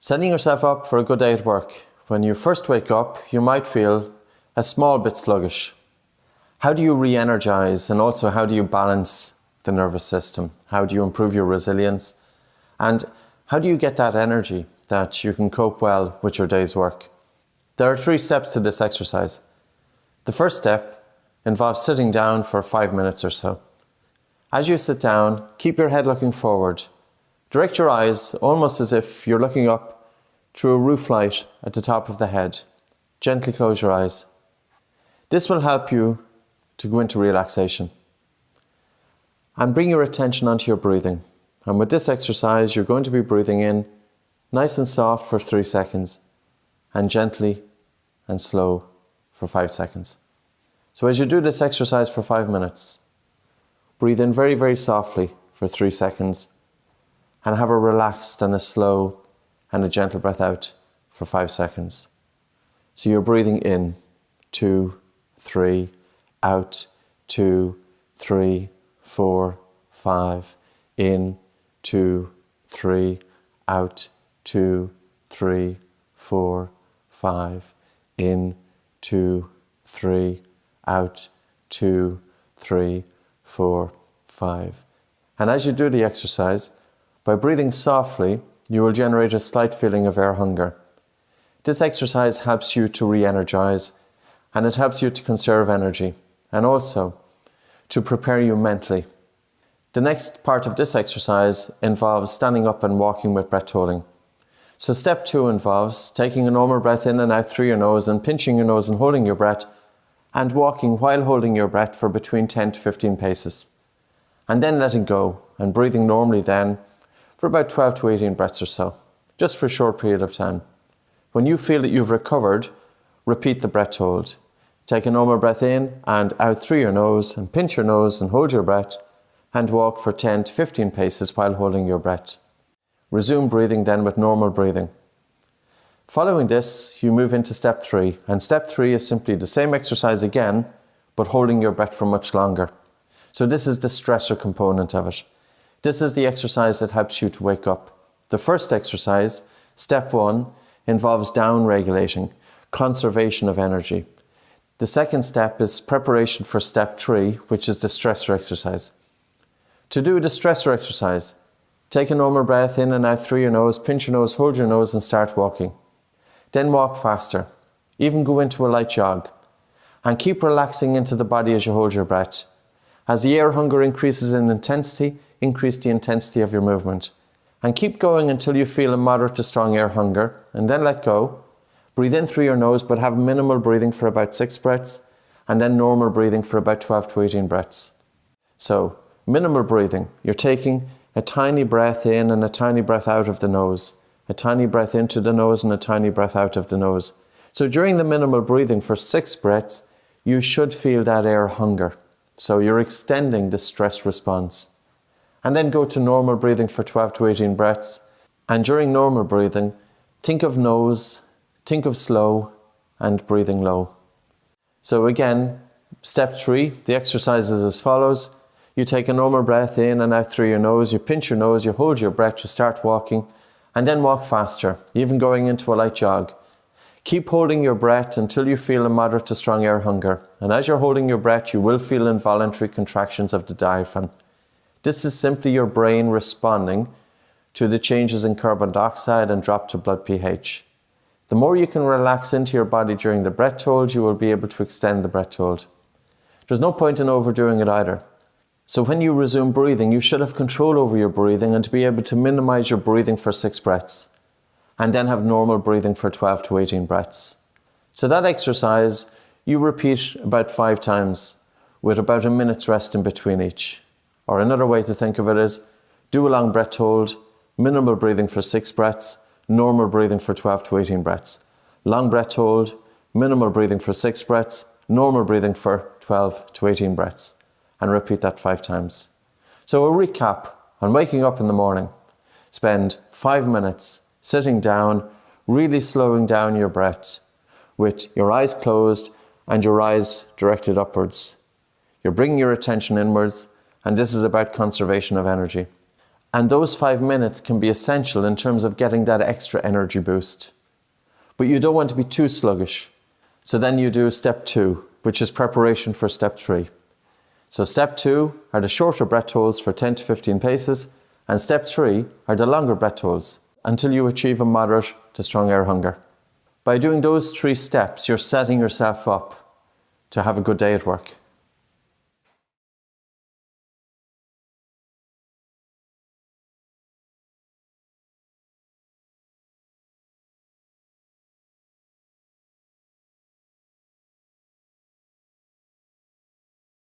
Setting yourself up for a good day at work. When you first wake up, you might feel a small bit sluggish. How do you re-energize, and also how do you balance the nervous system? How do you improve your resilience? And how do you get that energy that you can cope well with your day's work? There are 3 steps to this exercise. The first step involves sitting down for 5 minutes or so. As you sit down, keep your head looking forward. Direct your eyes almost as if you're looking up through a roof light at the top of the head. Gently close your eyes. This will help you to go into relaxation. And bring your attention onto your breathing. And with this exercise, you're going to be breathing in nice and soft for 3 seconds, and gently and slow for 5 seconds. So as you do this exercise for 5 minutes, breathe in very, very softly for 3 seconds, and have a relaxed and a slow and a gentle breath out for 5 seconds. So you're breathing in, 2, 3, out, 2, 3, 4, 5, in, 2, 3, out, 2, 3, 4, 5, in, 2, 3, out, 2, 3, 4, 5. And as you do the exercise, by breathing softly, you will generate a slight feeling of air hunger. This exercise helps you to re-energize, and it helps you to conserve energy, and also to prepare you mentally. The next part of this exercise involves standing up and walking with breath holding. So step 2 involves taking a normal breath in and out through your nose and pinching your nose and holding your breath, and walking while holding your breath for between 10 to 15 paces. And then letting go and breathing normally then for about 12 to 18 breaths or so, just for a short period of time. When you feel that you've recovered, repeat the breath hold. Take a normal breath in and out through your nose and pinch your nose and hold your breath, and walk for 10 to 15 paces while holding your breath. Resume breathing then with normal breathing. Following this, you move into step 3, and step 3 is simply the same exercise again, but holding your breath for much longer. So this is the stressor component of it. This is the exercise that helps you to wake up. The first exercise, step 1, involves down regulating, conservation of energy. The second step is preparation for step 3, which is the stressor exercise. To do the stressor exercise, take a normal breath in and out through your nose, pinch your nose, hold your nose and start walking. Then walk faster, even go into a light jog, and keep relaxing into the body as you hold your breath. As the air hunger increases in intensity, increase the intensity of your movement. And keep going until you feel a moderate to strong air hunger, and then let go. Breathe in through your nose, but have minimal breathing for about 6 breaths, and then normal breathing for about 12 to 18 breaths. So, minimal breathing, you're taking a tiny breath in and a tiny breath out of the nose, a tiny breath into the nose and a tiny breath out of the nose. So during the minimal breathing for 6 breaths, you should feel that air hunger. So you're extending the stress response. And then go to normal breathing for 12 to 18 breaths. And during normal breathing, think of nose, think of slow, and breathing low. So again, step 3, the exercise is as follows. You take a normal breath in and out through your nose, you pinch your nose, you hold your breath, you start walking, and then walk faster, even going into a light jog. Keep holding your breath until you feel a moderate to strong air hunger. And as you're holding your breath, you will feel involuntary contractions of the diaphragm. This is simply your brain responding to the changes in carbon dioxide and drop to blood pH. The more you can relax into your body during the breath hold, you will be able to extend the breath hold. There's no point in overdoing it either. So when you resume breathing, you should have control over your breathing and to be able to minimize your breathing for 6 breaths, and then have normal breathing for 12 to 18 breaths. So that exercise, you repeat about 5 times with about a minute's rest in between each. Or another way to think of it is, do a long breath hold, minimal breathing for 6 breaths, normal breathing for 12 to 18 breaths. Long breath hold, minimal breathing for 6 breaths, normal breathing for 12 to 18 breaths. And repeat that 5 times. So a recap on waking up in the morning. Spend 5 minutes sitting down, really slowing down your breath with your eyes closed and your eyes directed upwards. You're bringing your attention inwards, and this is about conservation of energy. And those 5 minutes can be essential in terms of getting that extra energy boost. But you don't want to be too sluggish. So then you do step 2, which is preparation for step 3. So step 2 are the shorter breath holds for 10 to 15 paces, and step 3 are the longer breath holds until you achieve a moderate to strong air hunger. By doing those 3 steps, you're setting yourself up to have a good day at work.